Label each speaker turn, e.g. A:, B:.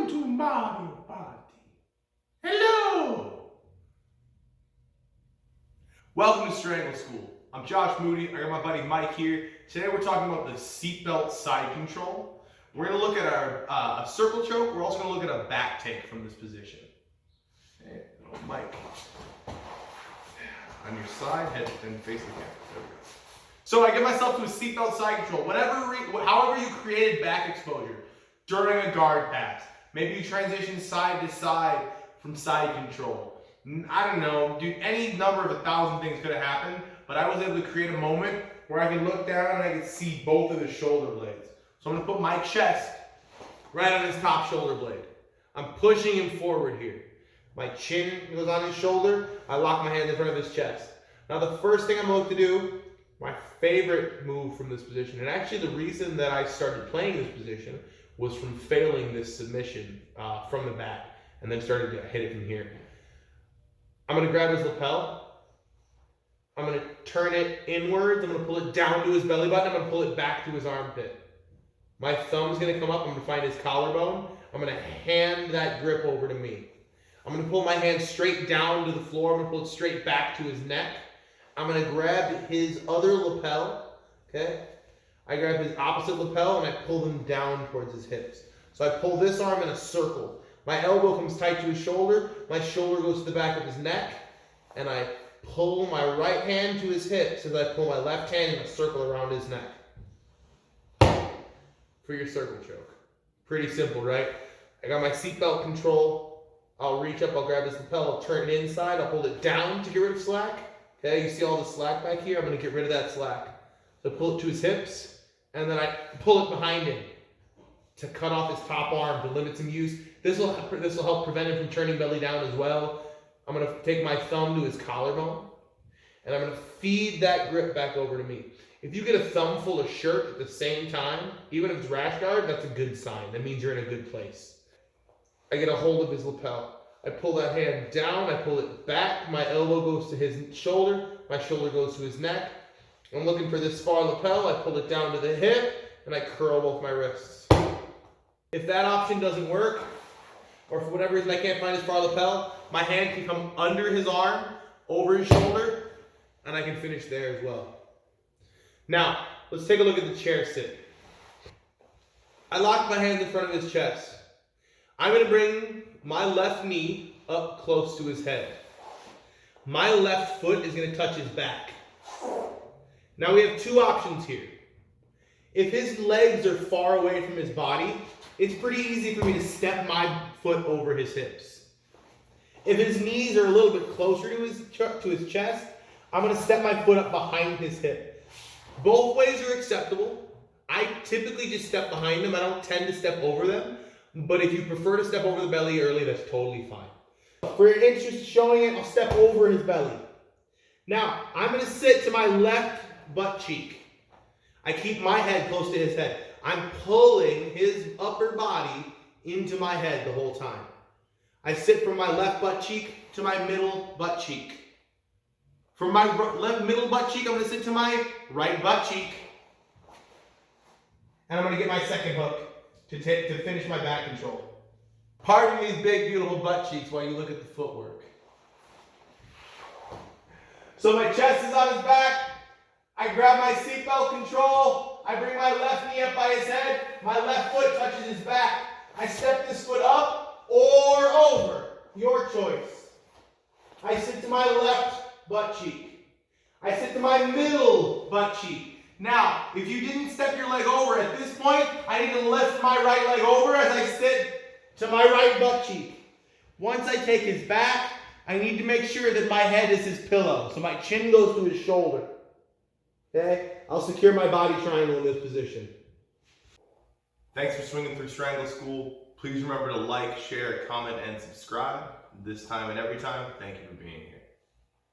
A: Welcome to Mario Party. Hello!
B: Welcome to Strangle School. I'm Josh Moody. I got my buddy Mike here. Today we're talking about the seatbelt side control. We're going to look at our a circle choke. We're also going to look at a back take from this position. Okay, Mike. On your side, head and face the camera. There we go. So I get myself to a seatbelt side control. However you created back exposure during a guard pass. Maybe you transition side to side from side control. I don't know, dude, any number of 1,000 things could have happened, but I was able to create a moment where I can look down and I can see both of his shoulder blades. So I'm going to put my chest right on his top shoulder blade. I'm pushing him forward here. My chin goes on his shoulder. I lock my hand in front of his chest. Now the first thing I'm going to do, my favorite move from this position, and actually the reason that I started playing this position was from failing this submission from the back and then started to hit it from here. I'm going to grab his lapel. I'm going to turn it inwards. I'm going to pull it down to his belly button. I'm going to pull it back to his armpit. My thumb's going to come up. I'm going to find his collarbone. I'm going to hand that grip over to me. I'm going to pull my hand straight down to the floor. I'm going to pull it straight back to his neck. I'm going to grab his other lapel. Okay? I grab his opposite lapel and I pull them down towards his hips. So I pull this arm in a circle. My elbow comes tight to his shoulder. My shoulder goes to the back of his neck. And I pull my right hand to his hips as I pull my left hand in a circle around his neck. For your circle choke. Pretty simple, right? I got my seatbelt control. I'll reach up, I'll grab his lapel, I'll turn it inside, I'll hold it down to get rid of slack. Okay, you see all the slack back here? I'm going to get rid of that slack. So I pull it to his hips, and then I pull it behind him to cut off his top arm to limit some use. This will help prevent him from turning belly down as well. I'm going to take my thumb to his collarbone, and I'm going to feed that grip back over to me. If you get a thumb full of shirt at the same time, even if it's rash guard, that's a good sign. That means you're in a good place. I get a hold of his lapel. I pull that hand down, I pull it back, my elbow goes to his shoulder, my shoulder goes to his neck. I'm looking for this far lapel, I pull it down to the hip, and I curl both my wrists. If that option doesn't work, or for whatever reason I can't find his far lapel, my hand can come under his arm, over his shoulder, and I can finish there as well. Now, let's take a look at the chair sit. I lock my hands in front of his chest. I'm going to bring my left knee up close to his head. My left foot is going to touch his back. Now we have two options here. If his legs are far away from his body, it's pretty easy for me to step my foot over his hips. If his knees are a little bit closer to his chest, I'm going to step my foot up behind his hip. Both ways are acceptable. I typically just step behind them. I don't tend to step over them. But if you prefer to step over the belly early, that's totally fine. For your interest showing it, I'll step over his belly. Now, I'm going to sit to my left butt cheek. I keep my head close to his head. I'm pulling his upper body into my head the whole time. I sit from my left butt cheek to my middle butt cheek. From my left middle butt cheek, I'm going to sit to my right butt cheek. And I'm going to get my second hook to finish my back control. Pardon these big, beautiful butt cheeks while you look at the footwork. So my chest is on his back. I grab my seatbelt control. I bring my left knee up by his head. My left foot touches his back. I step this foot up or over. Your choice. I sit to my left butt cheek. I sit to my middle butt cheek. Now, if you didn't step your leg over at this point, I need to lift my right leg over as I sit to my right butt cheek. Once I take his back, I need to make sure that my head is his pillow, so my chin goes to his shoulder. Okay? I'll secure my body triangle in this position. Thanks for swinging through Strangle School. Please remember to like, share, comment, and subscribe. This time and every time, thank you for being here.